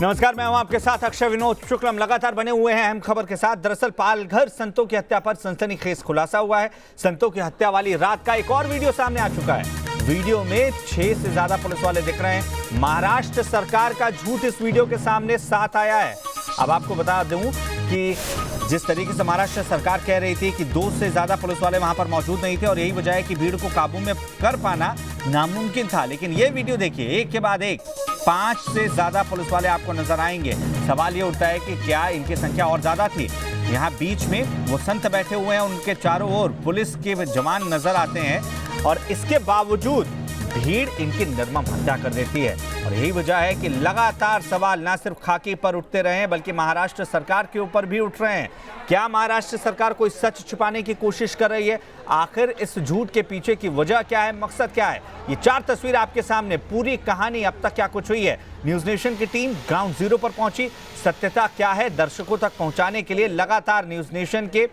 नमस्कार, मैं हूं आपके साथ अक्षय विनोद शुक्लम। लगातार बने हुए हैं अहम खबर के साथ। दरअसल पालघर संतों की हत्या पर सनसनीखेज खुलासा हुआ है। संतों की हत्या वाली रात का एक और वीडियो सामने आ चुका है। वीडियो में 6 से ज्यादा पुलिस वाले दिख रहे हैं। महाराष्ट्र सरकार का झूठ इस वीडियो के सामने साथ आया है। अब आपको बता दूं कि जिस तरीके से महाराष्ट्र सरकार कह रही थी कि 2 से ज्यादा पुलिस वाले वहां पर मौजूद नहीं थे और यही वजह है कि भीड़ को काबू में कर पाना नामुमकिन था, लेकिन ये वीडियो देखिए, एक के बाद एक 5 से ज्यादा पुलिस वाले आपको नजर आएंगे। सवाल ये उठता है कि क्या इनकी संख्या और ज्यादा थी? यहाँ बीच में वो संत बैठे हुए हैं, उनके चारों ओर पुलिस के जवान नजर आते हैं और इसके बावजूद भीड़ इनकी निर्मम हत्या कर देती है। और यही वजह है कि लगातार सवाल ना सिर्फ खाकी पर उठते रहे हैं बल्कि महाराष्ट्र सरकार के ऊपर भी उठ रहे हैं। क्या महाराष्ट्र सरकार कोई सच छुपाने की कोशिश कर रही है? आखिर इस झूठ के पीछे की वजह क्या है, मकसद क्या है? ये 4 तस्वीर आपके सामने, पूरी कहानी अब तक क्या कुछ हुई है। न्यूज नेशन की टीम ग्राउंड जीरो पर पहुंची। सत्यता क्या है दर्शकों तक पहुंचाने के लिए लगातार न्यूज नेशन के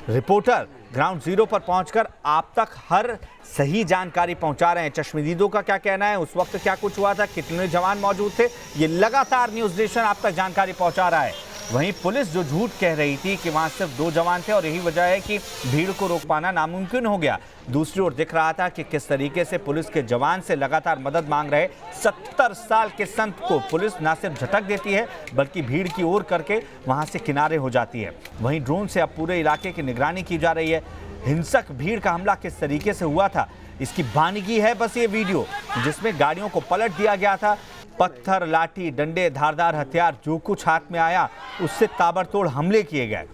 रिपोर्टर ग्राउंड जीरो पर पहुंचकर आप तक हर सही जानकारी पहुंचा रहे हैं। चश्मदीदों का क्या कहना है, उस वक्त क्या कुछ हुआ था, कितने जवान मौजूद थे, ये लगातार न्यूज नेशन आप तक जानकारी पहुंचा रहा है। वहीं पुलिस जो झूठ कह रही थी कि वहां सिर्फ 2 जवान थे और यही वजह है कि भीड़ को रोक पाना नामुमकिन हो गया, दूसरी ओर दिख रहा था कि किस तरीके से पुलिस के जवान से लगातार मदद मांग रहे 70 साल के संत को पुलिस ना सिर्फ झटक देती है बल्कि भीड़ की ओर करके वहां से किनारे हो जाती है। वहीं ड्रोन से अब पूरे इलाके की निगरानी की जा रही है। हिंसक भीड़ का हमला किस तरीके से हुआ था इसकी बानगी है बस ये वीडियो, जिसमें गाड़ियों को पलट दिया गया था। पत्थर, लाठी, डंडे, धारदार हथियार जो कुछ हाथ में आया उससे ताबड़तोड़ हमले किए गए।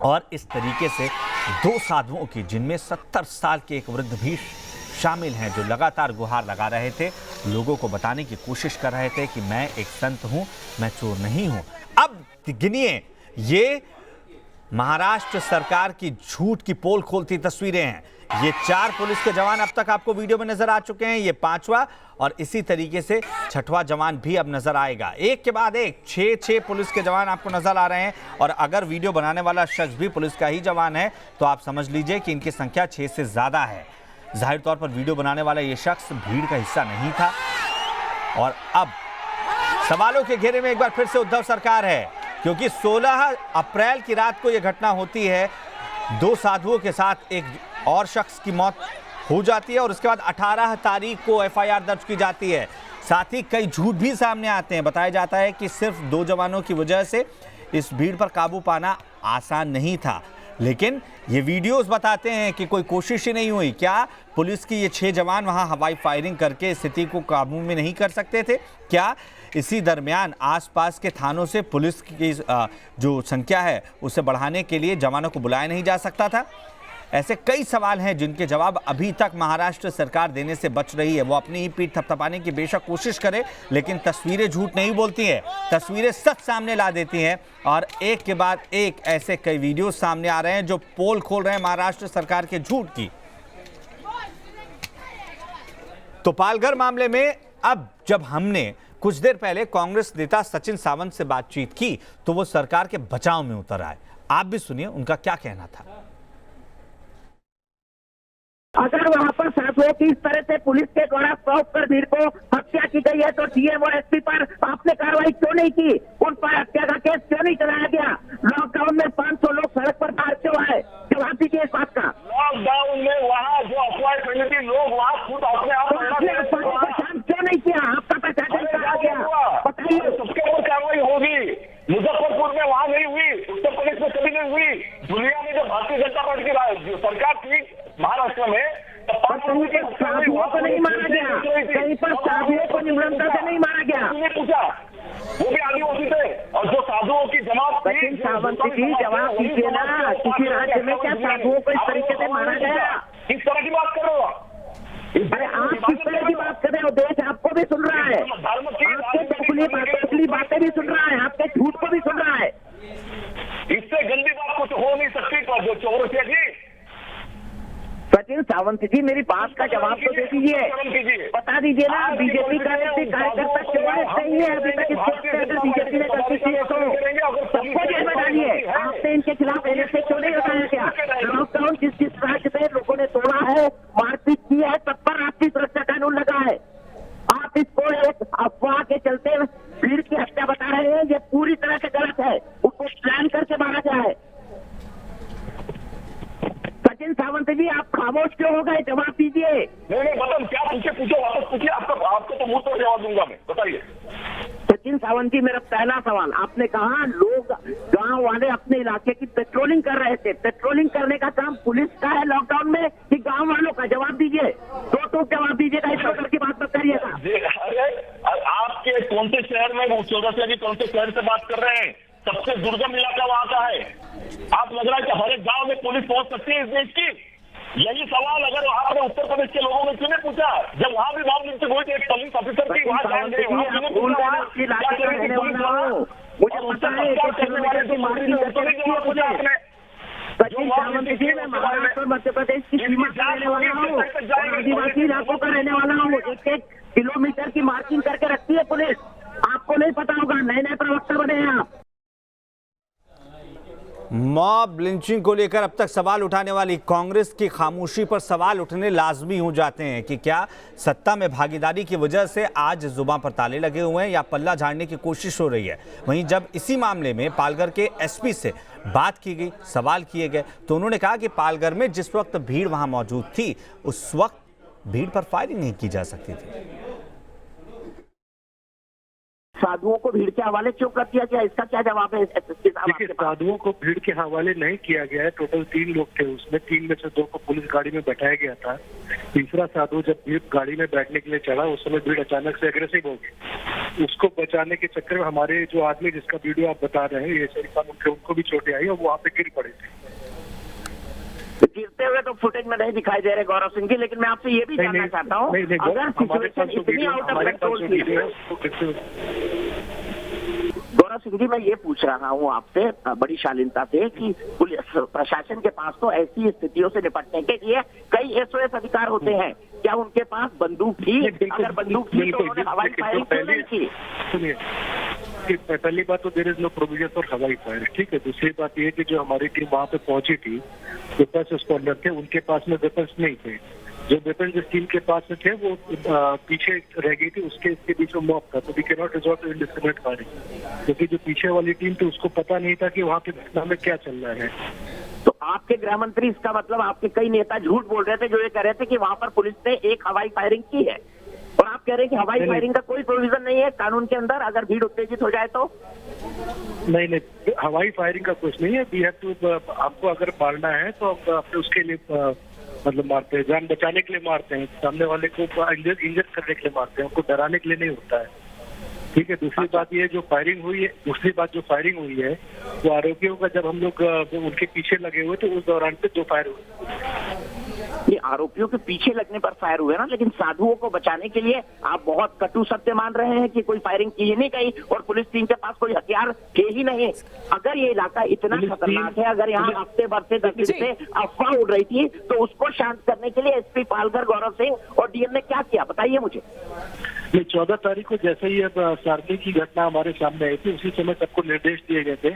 और इस तरीके से 2 साधुओं की, जिनमें 70 साल के एक वृद्ध भी शामिल हैं, जो लगातार गुहार लगा रहे थे, लोगों को बताने की कोशिश कर रहे थे कि मैं एक संत हूं, मैं चोर नहीं हूं। अब गिनिए, ये महाराष्ट्र सरकार की झूठ की पोल खोलती तस्वीरें हैं। ये 4 पुलिस के जवान अब तक आपको वीडियो में नजर आ चुके हैं, ये 5वां और इसी तरीके से 6वां जवान भी अब नजर आएगा। एक के बाद एक 6 पुलिस के जवान आपको नजर आ रहे हैं और अगर वीडियो बनाने वाला शख्स भी पुलिस का ही जवान है तो आप समझ लीजिए कि इनकी संख्या 6 से ज्यादा है। जाहिर तौर पर वीडियो बनाने वाला ये शख्स भीड़ का हिस्सा नहीं था। और अब सवालों के घेरे में एक बार फिर से उद्धव सरकार है, क्योंकि 16 अप्रैल की रात को यह घटना होती है। 2 साधुओं के साथ एक और शख्स की मौत हो जाती है और उसके बाद 18 तारीख को एफआईआर दर्ज की जाती है। साथ ही कई झूठ भी सामने आते हैं। बताया जाता है कि सिर्फ 2 जवानों की वजह से इस भीड़ पर काबू पाना आसान नहीं था, लेकिन ये वीडियोस बताते हैं कि कोई कोशिश ही नहीं हुई। क्या पुलिस की ये 6 जवान वहां हवाई फायरिंग करके स्थिति को काबू में नहीं कर सकते थे? क्या इसी दरमियान आसपास के थानों से पुलिस की जो संख्या है उसे बढ़ाने के लिए जवानों को बुलाया नहीं जा सकता था? ऐसे कई सवाल हैं जिनके जवाब अभी तक महाराष्ट्र सरकार देने से बच रही है। वो अपनी ही पीठ थपथपाने की बेशक कोशिश करे, लेकिन तस्वीरें झूठ नहीं बोलती हैं, तस्वीरें सच सामने ला देती हैं। और एक के बाद एक ऐसे कई वीडियो सामने आ रहे हैं जो पोल खोल रहे हैं महाराष्ट्र सरकार के झूठ की। तो पालघर मामले में अब जब हमने कुछ देर पहले कांग्रेस नेता सचिन सावंत से बातचीत की तो वो सरकार के बचाव में उतर आए। आप भी सुनिए उनका क्या कहना था। अगर वहाँ पर साधुओं की इस तरह से पुलिस के द्वारा सौंप कर भीड़ को हत्या की गई है तो डीएम और एसपी पर आपने कार्रवाई क्यों नहीं की? उन पर हत्या का केस क्यों नहीं चलाया गया? लॉकडाउन में 500 लोग सड़क पर बाहर क्यों आए? जवाब दीजिए इस बात का। लॉकडाउन में वहाँ जो अफवाह फैली थी, लोग वहाँ खुद अपने आप पहचान क्यों नहीं किया? आपका पहचान कहा गया, बताइए। सबके ऊपर कार्रवाई होगी। मुजफ्फरपुर में वहाँ नहीं हुई, उत्तर प्रदेश में कभी नहीं हुई। दुनिया में जब भारतीय जनता पार्टी की सरकार थी महाराष्ट्र में, कहीं पर साधुओं को नहीं मारा गया, कहीं पर साधुओं को निम्रता से नहीं मारा गया। पूछा, वो भी आदिवासी थे और जो साधुओं की जमात थी। सचिन सावंत जी जवाब दीजिए ना, किसी राज्य में क्या साधुओं को इस तरीके से मारा गया? किस तरह की बात कर रहे हो? अरे आप किस तरह की बात कर रहे हो? देश आपको भी सुन रहा है, आपके दोगली बातें भी सुन रहा है, आपके झूठ को भी सुन रहा है। इससे गंदी बात कुछ हो नहीं सकती। जो चौरसिया जी, सचिन सावंत जी मेरी बात का जवाब तो दे दीजिए, बता दीजिए ना। बीजेपी कार्यकर्ता क्यों नहीं है अभी तक? अगर बीजेपी ने गलती की है तो सबको जेल में डालिए। आपने इनके खिलाफ एनएसए क्यों नहीं उठाया गया? लॉकडाउन जिस राज्य में लोगों ने तोड़ा है, मारपीट की है, तब पर राष्ट्रीय सुरक्षा कानून लगा है। आप इसको एक अफवाह के चलते भीड़ की हत्या बता सावंत जी, आप खामोश क्यों हो गए? जवाब दीजिए। नहीं मतलब क्या पूछो वापस पूछिए, आपको तो मुंह तोड़ जवाब दूंगा मैं, बताइए। सचिन सावंत जी, मेरा पहला सवाल, आपने कहा लोग गांव वाले अपने इलाके की पेट्रोलिंग कर रहे थे। पेट्रोलिंग करने का काम पुलिस का है लॉकडाउन में कि गांव वालों का? जवाब दीजिए, तो जवाब दीजिएगा, इस प्रकार की बात मत करिएगा। अरे आपके कौन से शहर में, वो चौरसिया की कौन से शहर से बात कर रहे हैं? सबसे दुर्गम इलाका वहां का है। आप लग रहा है कि हर एक गांव में पुलिस पहुंच सकती है इस देश की? यही सवाल अगर आपने उत्तर प्रदेश के लोगों में क्यों नहीं पूछा? जब वहां भी मॉब लिंचिंग हुई थी एक पुलिस ऑफिसर की, वहां जान गए, वहां क्यों नहीं पूछा? मुझे पता है कि सचिन सावंत जी, मैं महाराष्ट्र और मध्य प्रदेश की सीमा से रहने वाला हूँ, आदिवासी इलाकों का रहने वाला हूँ। 1-1 किलोमीटर की मार्किंग करके रखती है पुलिस। आपको नहीं पता होगा, नए प्रवक्ता बने हैं आप। मॉब लिंचिंग को लेकर अब तक सवाल उठाने वाली कांग्रेस की खामोशी पर सवाल उठने लाजमी हो जाते हैं कि क्या सत्ता में भागीदारी की वजह से आज जुबान पर ताले लगे हुए हैं या पल्ला झाड़ने की कोशिश हो रही है। वहीं जब इसी मामले में पालघर के एसपी से बात की गई, सवाल किए गए, तो उन्होंने कहा कि पालघर में जिस वक्त भीड़ वहां मौजूद थी उस वक्त भीड़ पर फायरिंग नहीं की जा सकती थी। साधुओं को भीड़ के हवाले क्यों कर दिया गया, इसका क्या जवाब है? देखिए, साधुओं को भीड़ के हवाले नहीं किया गया है। टोटल 3 लोग थे उसमें, 3 में से 2 को पुलिस गाड़ी में बैठाया गया था। तीसरा साधु जब भीड़ गाड़ी में बैठने के लिए चढ़ा, उस समय भीड़ अचानक से एग्रेसिव हो गई। उसको बचाने के चक्कर में हमारे जो आदमी जिसका वीडियो आप बता रहे हैं, ये शरीफ खान, उनको भी चोटें आई और वहाँ पे गिर पड़े थे। गिरते हुए तो फुटेज में नहीं दिखाई दे रहे गौरव सिंह जी, लेकिन मैं आपसे ये भी जानना चाहता हूँ, अगर सिचुएशन इतनी आउट ऑफ कंट्रोल थी, गौरव सिंह जी, मैं ये पूछ रहा हूँ आपसे बड़ी शालीनता से कि पुलिस प्रशासन के पास तो ऐसी स्थितियों से निपटने के लिए कई SOS अधिकार होते हैं, क्या उनके पास बंदूक थी? अगर बंदूक थी तो उन्होंने हवाई फायरिंग क्यों नहीं की? सुनिए, पहली बात तो there is no provision for हवाई फायर, ठीक है। दूसरी बात ये कि जो हमारी टीम वहाँ पे पहुंची थी, जो फर्स्ट रिस्पॉन्डर थे, उनके पास में वेपन्स नहीं थे। जो वेपन जिस टीम के पास में थे वो पीछे रह गई थी, उसके बीच में मॉब था, तो we can not resort to indiscriminate firing, क्योंकि जो पीछे वाली टीम थी उसको पता नहीं था कि वहाँ पे घटना में क्या चल रहा है। तो आपके गृह मंत्री, इसका मतलब आपके कई नेता झूठ बोल रहे थे जो ये कह रहे थे कि वहाँ पर पुलिस ने एक हवाई फायरिंग की है, और आप कह रहे हैं कि हवाई फायरिंग का कोई प्रोविजन नहीं है कानून के अंदर, अगर भीड़ उत्तेजित हो जाए तो? नहीं, हवाई फायरिंग का कुछ नहीं है। वी हैव टू, आपको अगर मारना है तो अपने उसके लिए मतलब मारते हैं, जान बचाने के लिए मारते हैं, सामने वाले को इंजर करने के लिए मारते हैं, उनको डराने के लिए नहीं होता है, ठीक है। दूसरी बात ये जो फायरिंग हुई है, वो आरोपियों का जब हम लोग उनके पीछे लगे हुए तो उस दौरान पे 2 फायर हुए। ये आरोपियों के पीछे लगने पर फायर हुए ना, लेकिन साधुओं को बचाने के लिए आप बहुत कटु सत्य मान रहे हैं कि कोई फायरिंग की ही नहीं गई और पुलिस टीम के पास कोई हथियार थे ही नहीं। अगर ये इलाका इतना खतरनाक है, अगर यहाँ हफ्ते भर से 10 दिन से अफवाह उड़ रही थी, तो उसको शांत करने के लिए एसपी पालघर गौरव सिंह और डीएम ने क्या किया, बताइए मुझे। 14 तारीख को जैसे ही अब सारनी की घटना हमारे सामने आई थी, उसी समय सबको निर्देश दिए गए थे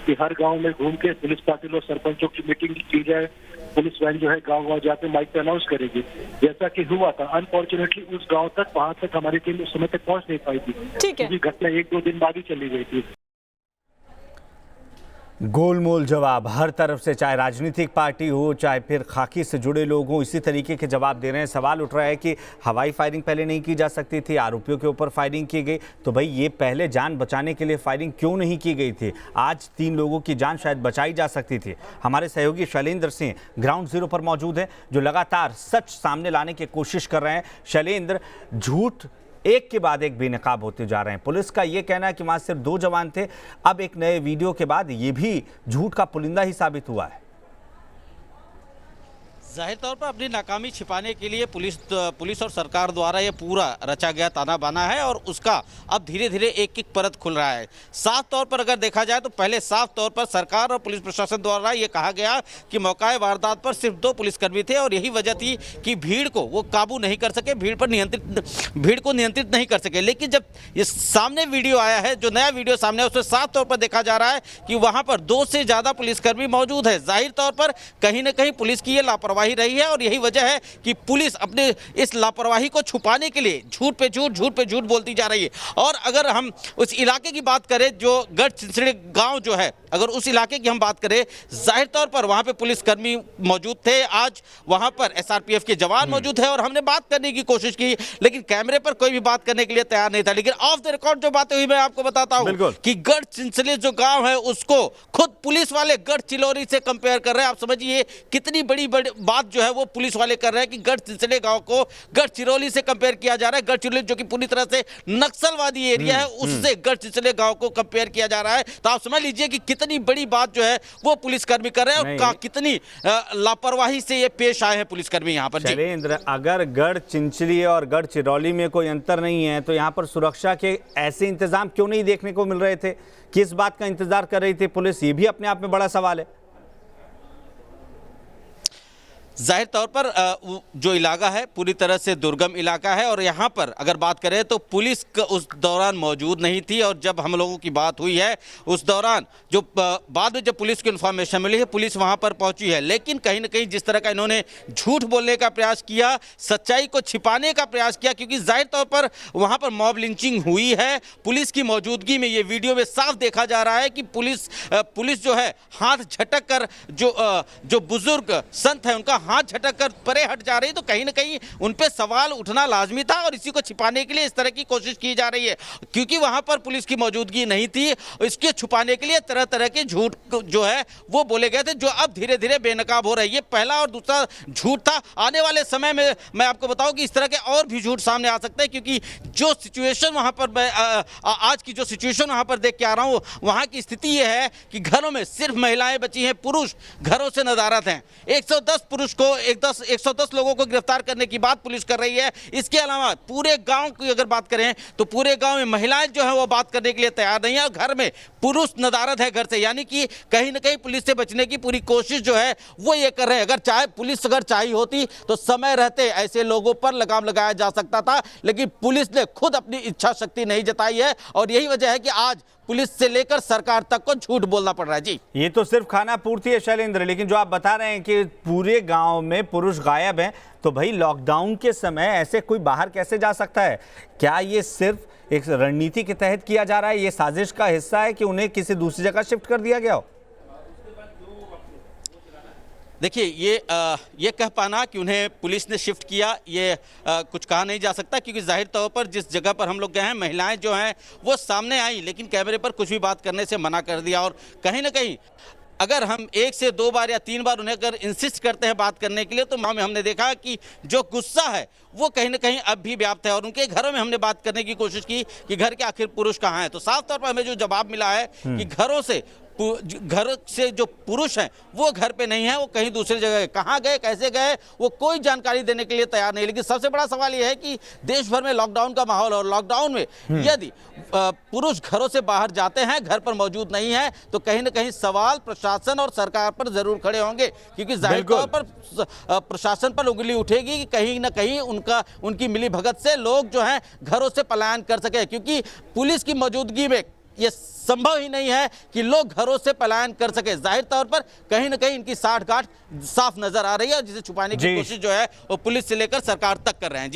कि हर गांव में घूम के पुलिस पार्टी और सरपंचों की मीटिंग की जाए, पुलिस वैन जो है गांव जाके माइक पे अनाउंस करेगी। जैसा कि हुआ था, अनफॉर्चुनेटली उस गांव तक, वहां तक हमारी टीम उस समय तक पहुंच नहीं पाई थी, क्योंकि घटना 1-2 दिन बाद ही चली गई थी। गोलमोल जवाब हर तरफ से, चाहे राजनीतिक पार्टी हो, चाहे फिर खाकी से जुड़े लोग हों, इसी तरीके के जवाब दे रहे हैं। सवाल उठ रहा है कि हवाई फायरिंग पहले नहीं की जा सकती थी, आरोपियों के ऊपर फायरिंग की गई, तो भाई ये पहले जान बचाने के लिए फायरिंग क्यों नहीं की गई थी? आज 3 लोगों की जान शायद बचाई जा सकती थी। हमारे सहयोगी शैलेंद्र सिंह ग्राउंड जीरो पर मौजूद है, जो लगातार सच सामने लाने की कोशिश कर रहे हैं। शैलेंद्र, झूठ एक के बाद एक बेनकाब होते जा रहे हैं। पुलिस का यह कहना है कि वहां सिर्फ 2 जवान थे, अब एक नए वीडियो के बाद ये भी झूठ का पुलिंदा ही साबित हुआ है। जाहिर तौर पर अपनी नाकामी छिपाने के लिए पुलिस और सरकार द्वारा ये पूरा रचा गया ताना बाना है और उसका अब धीरे धीरे एक एक परत खुल रहा है। साफ तौर पर अगर देखा जाए तो पहले साफ तौर पर सरकार और पुलिस प्रशासन द्वारा ये कहा गया कि मौकाए वारदात पर सिर्फ 2 पुलिसकर्मी थे और यही वजह थी कि भीड़ को वो काबू नहीं कर सके, भीड़ को नियंत्रित नहीं कर सके। लेकिन जब ये सामने वीडियो आया है, जो नया वीडियो सामने है, उसमें साफ तौर पर देखा जा रहा है कि वहाँ पर 2 से ज़्यादा पुलिसकर्मी मौजूद है। जाहिर तौर पर कहीं ना कहीं पुलिस की ये लापरवाही लापरवाही रही है और यही वजह है कि पुलिस अपने इस लापरवाही को छुपाने के लिए झूठ पे झूठ बोलती जा रही है। और अगर हम उस इलाके की बात करें जो गढ़ चिंचड़ी गांव जो है, अगर उस इलाके की हम बात करें, जाहिर तौर पर वहां पे पुलिसकर्मी मौजूद थे, आज वहां पर एसआरपीएफ के जवान मौजूद है और हमने बात करने की कोशिश की लेकिन कैमरे पर कोई भी बात करने के लिए तैयार नहीं था। लेकिन ऑफ द रिकॉर्ड जो बातें हुई मैं आपको बताता हूं कि गढ़ चिंचली जो गांव है उसको खुद पुलिस वाले गढ़ चिलौरी से कंपेयर कर रहे हैं। आप समझिए कितनी बड़ी बात जो है वो पुलिस वाले कर रहे हैं कि गढ़ चिंचली गांव को गढ़ चिरौली से कंपेयर किया जा रहा है। गढ़ चिरौली जो कि पूरी तरह से नक्सलवादी एरिया है उससे गढ़ चिंचली गांव को कंपेयर किया जा रहा है। तो आप समझ लीजिए कि कितनी बड़ी बात जो है वो पुलिसकर्मी कर रहे हैं और कितनी लापरवाही से ये पेश आए हैं पुलिसकर्मी यहाँ पर। शैलेंद्र, अगर गढ़ चिंचली और गढ़ चिरौली में कोई अंतर नहीं है तो यहाँ पर सुरक्षा के ऐसे इंतजाम क्यों नहीं देखने को मिल रहे थे? किस बात का इंतजार कर रही थी पुलिस? ये भी अपने आप में बड़ा सवाल है। जाहिर तौर पर जो इलाका है पूरी तरह से दुर्गम इलाका है और यहाँ पर अगर बात करें तो पुलिस उस दौरान मौजूद नहीं थी और जब हम लोगों की बात हुई है उस दौरान जो बाद में जब पुलिस को इन्फॉर्मेशन मिली है पुलिस वहाँ पर पहुँची है। लेकिन कहीं ना कहीं जिस तरह का इन्होंने झूठ बोलने का प्रयास किया, सच्चाई को छिपाने का प्रयास किया, क्योंकि जाहिर तौर पर वहाँ पर मॉब लिंचिंग हुई है पुलिस की मौजूदगी में। ये वीडियो में साफ देखा जा रहा है कि पुलिस जो है हाथ झटक कर जो बुजुर्ग संत है उनका हाथ झटक कर परे हट जा रही है। तो कहीं ना कहीं उन पे सवाल उठना लाजमी था और इसी को छिपाने के लिए इस तरह की कोशिश की जा रही है। क्योंकि वहां पर पुलिस की मौजूदगी नहीं थी, इसके छुपाने के लिए तरह तरह के झूठ जो है वो बोले गए थे जो अब धीरे धीरे बेनकाब हो रही है। पहला और दूसरा झूठ था। आने वाले समय में मैं आपको बताऊं कि इस तरह के और भी झूठ सामने आ सकते हैं, क्योंकि जो सिचुएशन वहां पर आज की जो सिचुएशन वहां पर देख के आ रहा हूं वहां की स्थिति यह है कि घरों में सिर्फ महिलाएं बची हैं, पुरुष घरों से नदारद हैं। 110 पुरुष को 110 लोगों को गिरफ्तार करने की बात पुलिस कर रही है। इसके अलावा पूरे गांव की अगर बात करें तो पूरे गांव में महिलाएं जो है वो बात करने के लिए तैयार नहीं है और घर में पुरुष नदारद है घर से। यानी कि कहीं ना कहीं पुलिस से बचने की पूरी कोशिश जो है वो ये कर रहे हैं। अगर चाहे पुलिस अगर चाहिए होती तो समय रहते ऐसे लोगों पर लगाम लगाया जा सकता था, लेकिन पुलिस ने खुद अपनी इच्छा शक्ति नहीं जताई है और यही वजह है कि आज पुलिस से लेकर सरकार तक को झूठ बोलना पड़ रहा है। जी, ये तो सिर्फ खाना पूर्ति है शैलेंद्र, लेकिन जो आप बता रहे हैं कि पूरे गांव में पुरुष गायब हैं, तो भाई लॉकडाउन के समय ऐसे कोई बाहर कैसे जा सकता है? क्या ये सिर्फ एक रणनीति के तहत किया जा रहा है? ये साजिश का हिस्सा है कि उन्हें किसी दूसरी जगह शिफ्ट कर दिया गया हो? देखिए ये कह पाना कि उन्हें पुलिस ने शिफ्ट किया ये कुछ कहा नहीं जा सकता, क्योंकि जाहिर तौर पर जिस जगह पर हम लोग गए हैं महिलाएं जो हैं वो सामने आई लेकिन कैमरे पर कुछ भी बात करने से मना कर दिया। और कहीं ना कहीं अगर हम 1 से 2 बार या 3 बार उन्हें अगर इंसिस्ट करते हैं बात करने के लिए तो में हमने देखा कि जो गुस्सा है वो कहीं ना कहीं अब भी व्याप्त है। और उनके घरों में हमने बात करने की कोशिश की कि घर के आखिर पुरुष कहाँ हैं, तो साफ तौर पर हमें जो जवाब मिला है कि घर से जो पुरुष हैं वो घर पे नहीं है, वो कहीं दूसरी जगह गए। कहाँ गए, कैसे गए, वो कोई जानकारी देने के लिए तैयार नहीं। लेकिन सबसे बड़ा सवाल यह है कि देश भर में लॉकडाउन का माहौल है और लॉकडाउन में यदि पुरुष घरों से बाहर जाते हैं, घर पर मौजूद नहीं है, तो कहीं ना कहीं सवाल प्रशासन और सरकार पर जरूर खड़े होंगे, क्योंकि जाहिर तौर पर प्रशासन पर उंगली उठेगी कि कहीं ना कहीं उनकी मिलीभगत से लोग जो हैं घरों से पलायन कर सके। क्योंकि पुलिस की मौजूदगी में ये संभव ही नहीं है कि लोग घरों से पलायन कर सके। जाहिर तौर पर कहीं ना कहीं इनकी साठगांठ साफ नजर आ रही है और जिसे छुपाने की कोशिश जो है वो पुलिस से लेकर सरकार तक कर रहे हैं। जी।